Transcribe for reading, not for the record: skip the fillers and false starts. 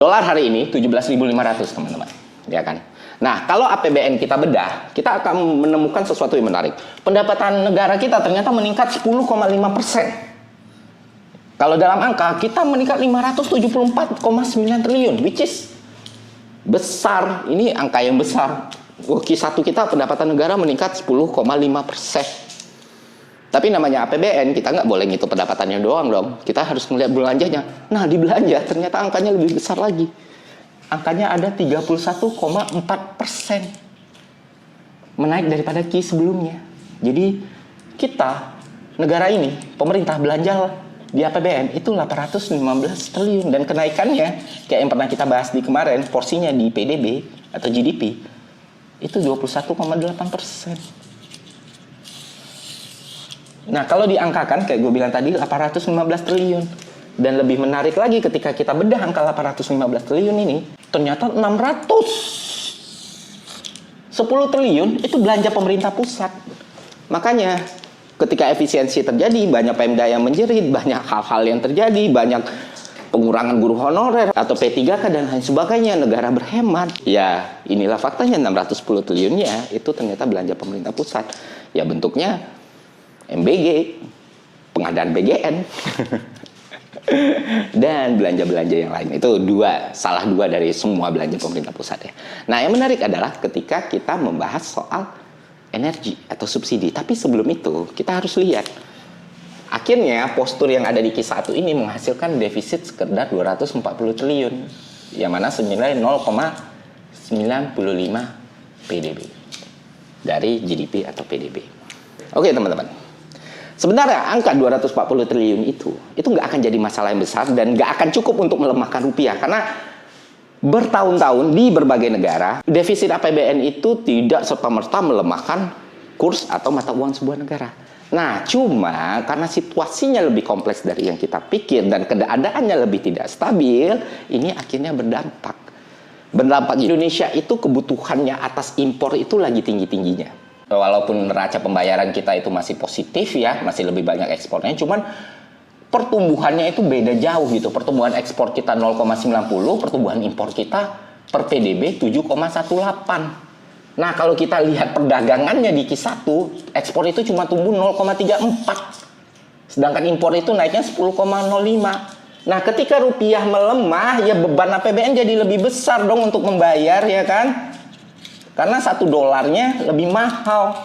Dolar hari ini 17.500 teman-teman, ya kan? Nah, kalau APBN kita bedah, kita akan menemukan sesuatu yang menarik. Pendapatan negara kita ternyata meningkat 10,5%. Kalau dalam angka, kita meningkat 574,9 triliun, which is besar. Ini angka yang besar. Q1 kita pendapatan negara meningkat 10,5%. Tapi namanya APBN, kita nggak boleh ngitung pendapatannya doang dong. Kita harus melihat belanjanya. Nah, di belanja ternyata angkanya lebih besar lagi. Angkanya ada 31,4%. Menaik daripada Q sebelumnya. Jadi, kita, negara ini, pemerintah belanja di APBN itu 815 triliun. Dan kenaikannya, kayak yang pernah kita bahas di kemarin, porsinya di PDB atau GDP, itu 21,8%. Nah, kalau diangkakan, kayak gue bilang tadi, 815 triliun. Dan lebih menarik lagi ketika kita bedah angka 815 triliun ini, ternyata 610 triliun itu belanja pemerintah pusat. Makanya, ketika efisiensi terjadi, banyak Pemda yang menjerit, banyak hal-hal yang terjadi, banyak pengurangan guru honorer atau P3K dan lain sebagainya, negara berhemat. Ya, inilah faktanya, 610 triliunnya itu ternyata belanja pemerintah pusat. Ya, bentuknya MBG, pengadaan BGN, dan belanja-belanja yang lain. Itu salah dua dari semua belanja pemerintah pusat ya. Nah, yang menarik adalah ketika kita membahas soal energi atau subsidi. Tapi sebelum itu, kita harus lihat. Akhirnya, postur yang ada di Q1 ini menghasilkan defisit sekedar 240 triliun. Yang mana senilai 0,95 PDB dari GDP atau PDB. Oke, teman-teman. Sebenarnya angka 240 triliun itu nggak akan jadi masalah yang besar dan nggak akan cukup untuk melemahkan rupiah. Karena bertahun-tahun di berbagai negara, defisit APBN itu tidak serta-merta melemahkan kurs atau mata uang sebuah negara. Nah, cuma karena situasinya lebih kompleks dari yang kita pikir dan keadaannya lebih tidak stabil, ini akhirnya berdampak. Indonesia itu kebutuhannya atas impor itu lagi tinggi-tingginya. Walaupun neraca pembayaran kita itu masih positif ya, masih lebih banyak ekspornya, cuman pertumbuhannya itu beda jauh gitu. Pertumbuhan ekspor kita 0,90, pertumbuhan impor kita per PDB 7,18. Nah, kalau kita lihat perdagangannya di Q1, ekspor itu cuma tumbuh 0,34. Sedangkan impor itu naiknya 10,05. Nah, ketika rupiah melemah, ya beban APBN jadi lebih besar dong untuk membayar, ya kan? Karena $1 lebih mahal.